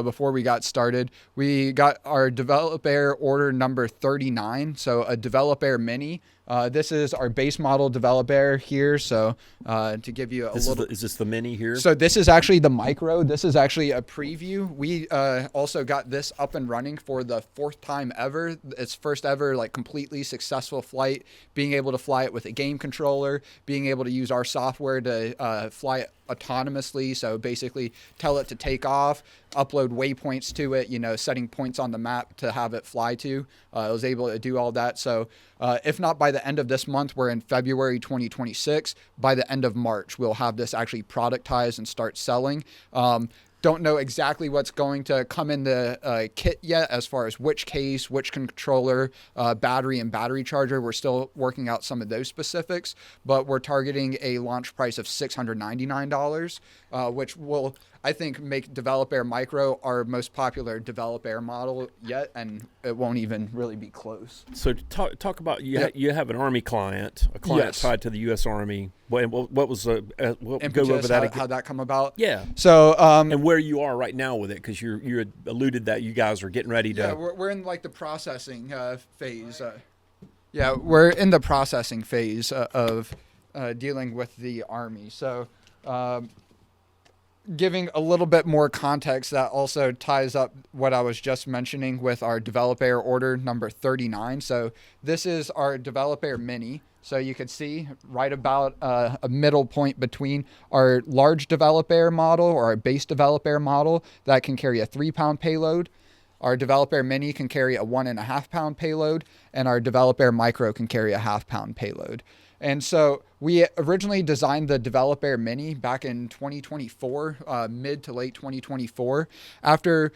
before we got started. We got our developer order number 39, so a developer mini. This is our base model developer here. So to give you is this the mini here? So this is actually the micro. This is actually a preview. We also got this up and running for the 4th time ever. It's first ever like completely successful flight, being able to fly it with a game controller, being able to use our software to fly it autonomously. So basically tell it to take off, upload waypoints to it, setting points on the map to have it fly to. I was able to do all that. So if not by the end of this month, we're in February 2026. By the end of March, we'll have this actually productized and start selling. Don't know exactly what's going to come in the kit yet as far as which case, which controller, battery, and battery charger. We're still working out some of those specifics, but we're targeting a launch price of $699, which will, I think, make Developer Micro our most popular developer model yet, and it won't even really be close. So talk about you have an Army client, Yes. tied to the U.S. Army. What was go Impetus, over that? how that come about? Yeah. So and where you are right now with it, because you alluded that you guys are getting ready to. Yeah, we're in like the processing phase. We're in the processing phase of dealing with the Army. So giving a little bit more context that also ties up what I was just mentioning with our developer order number 39. So this is our developer mini. So you can see right about a middle point between our large developer model or our base developer model that can carry a 3-pound payload. Our developer mini can carry a 1.5-pound payload, and our developer micro can carry a 0.5-pound payload. And so we originally designed the developer mini back in 2024, mid to late 2024, after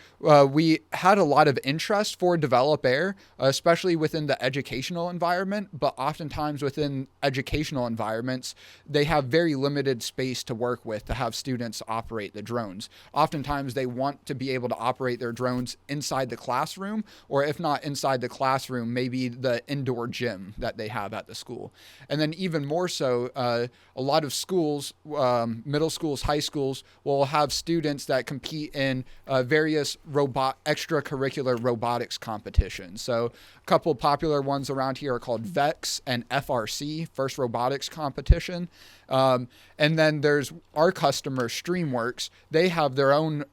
we had a lot of interest for developer, especially within the educational environment, but oftentimes within educational environments, they have very limited space to work with to have students operate the drones. Oftentimes they want to be able to operate their drones inside the classroom, or if not inside the classroom, maybe the indoor gym that they have at the school. And then even more so, a lot of schools, middle schools, high schools, will have students that compete in various extracurricular robotics competitions. So a couple popular ones around here are called VEX and FRC, First Robotics Competition. And then there's our customer, Streamworks. They have their own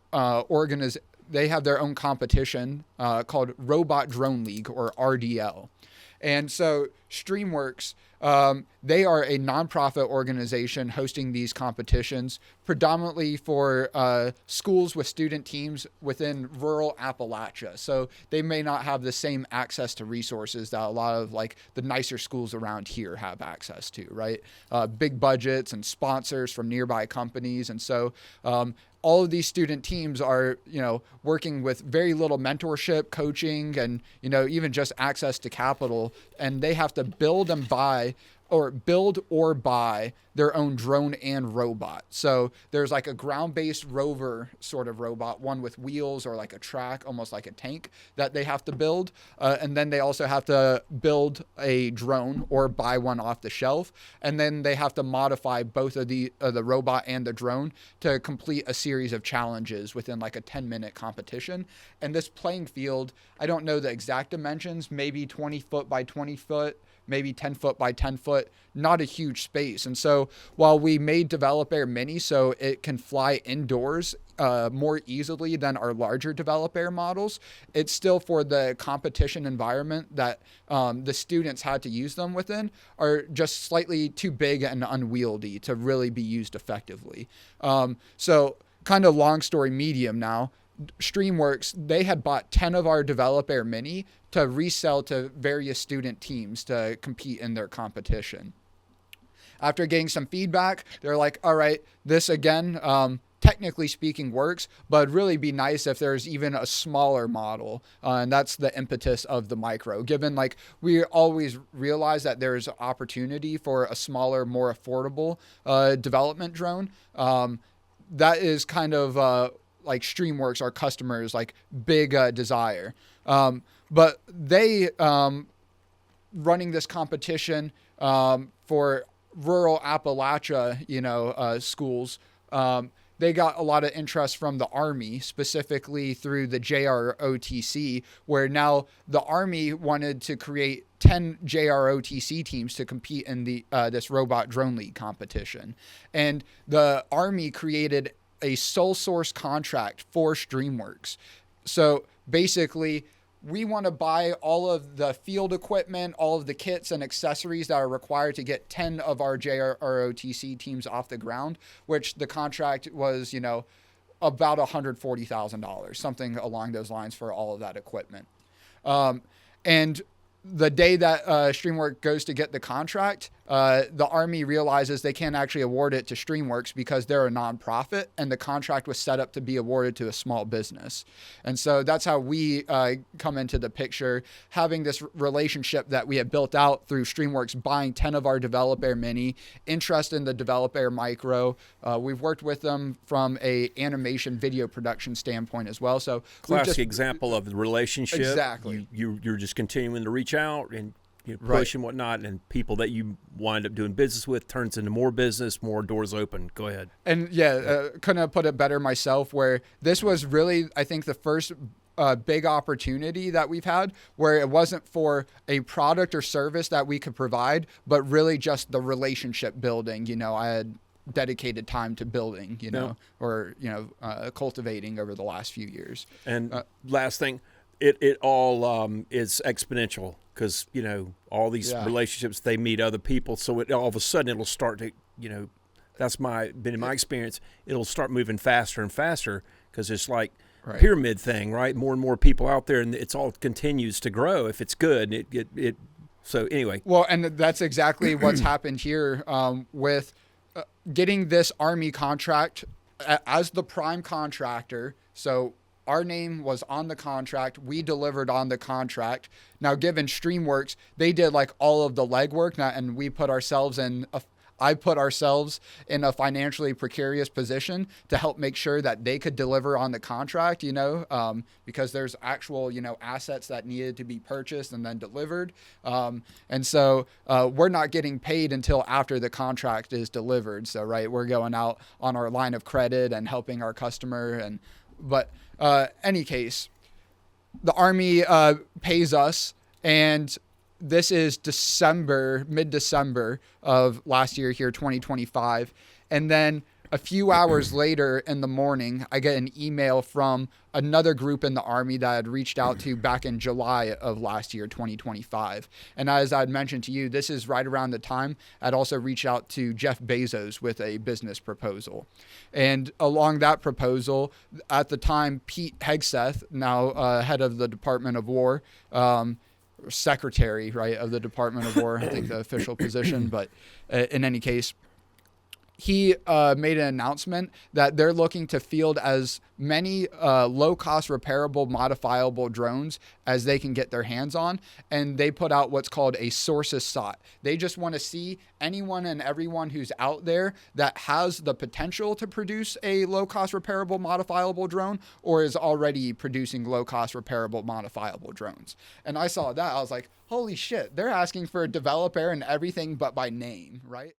They have their own competition called Robot Drone League, or RDL. And so Streamworks, they are a nonprofit organization hosting these competitions, predominantly for schools with student teams within rural Appalachia. So they may not have the same access to resources that a lot of like the nicer schools around here have access to, right? Big budgets and sponsors from nearby companies. And so all of these student teams are, working with very little mentorship, coaching, and, even just access to capital. And they have to build or buy their own drone and robot. So there's like a ground-based rover sort of robot, one with wheels or like a track, almost like a tank, that they have to build. And then they also have to build a drone or buy one off the shelf. And then they have to modify both of the robot and the drone to complete a series of challenges within like a 10-minute competition. And this playing field, I don't know the exact dimensions, maybe 20 foot by 20 foot, maybe 10 foot by 10 foot, not a huge space. And so while we made Developer Mini so it can fly indoors more easily than our larger developer models, it's still for the competition environment that the students had to use them within are just slightly too big and unwieldy to really be used effectively. So kind of long story medium now, Streamworks, they had bought 10 of our Developer Mini to resell to various student teams to compete in their competition. After getting some feedback, they're like, all right, this again, technically speaking works, but it'd really be nice if there's even a smaller model. And that's the impetus of the micro. Given like we always realize that there's opportunity for a smaller, more affordable development drone. That is kind of like Streamworks, our customers, like big desire. But they running this competition for rural Appalachia, schools, they got a lot of interest from the Army, specifically through the JROTC, where now the Army wanted to create 10 JROTC teams to compete in the this robot drone league competition. And the Army created a sole source contract for Streamworks. So basically, we want to buy all of the field equipment, all of the kits and accessories that are required to get 10 of our JROTC teams off the ground, which the contract was, about $140,000, something along those lines for all of that equipment. And the day that Streamworks goes to get the contract, the Army realizes they can't actually award it to Streamworks because they're a nonprofit, and the contract was set up to be awarded to a small business. And so that's how we come into the picture, having this relationship that we have built out through Streamworks buying 10 of our Developer Mini, interest in the Developer Micro. We've worked with them from a animation video production standpoint as well. So classic example of the relationship. Exactly. You're just continuing to reach out and push and whatnot, and people that you wind up doing business with turns into more business, more doors open. Go ahead. And couldn't have put it better myself, where this was really, I think, the first big opportunity that we've had where it wasn't for a product or service that we could provide, but really just the relationship building. I had dedicated time to building, or cultivating over the last few years. And last thing, it all is exponential, because all these relationships, they meet other people, so it all of a sudden it'll start to that's been in my experience, it'll start moving faster and faster, because it's like pyramid thing, right? More and more people out there, and it's all continues to grow if it's good. So anyway. Well, and that's exactly what's happened here with getting this Army contract as the prime contractor. So our name was on the contract. We delivered on the contract. Now, given Streamworks, they did like all of the legwork, and we put ourselves in I put ourselves in a financially precarious position to help make sure that they could deliver on the contract, because there's actual, assets that needed to be purchased and then delivered. And so we're not getting paid until after the contract is delivered. So, we're going out on our line of credit and helping our customer. But any case, the Army pays us, and this is mid-December of last year here, 2025. And then a few hours later in the morning, I get an email from another group in the Army that I had reached out to back in July of last year, 2025. And as I'd mentioned to you, this is right around the time I'd also reached out to Jeff Bezos with a business proposal. And along that proposal, at the time, Pete Hegseth, now head of the Department of War, secretary, of the Department of War, I think the official position, but in any case, he made an announcement that they're looking to field as many low-cost, repairable, modifiable drones as they can get their hands on, and they put out what's called a sources sought. They just want to see anyone and everyone who's out there that has the potential to produce a low-cost, repairable, modifiable drone, or is already producing low-cost, repairable, modifiable drones. And I saw that, I was like, holy shit, they're asking for a developer and everything but by name, right?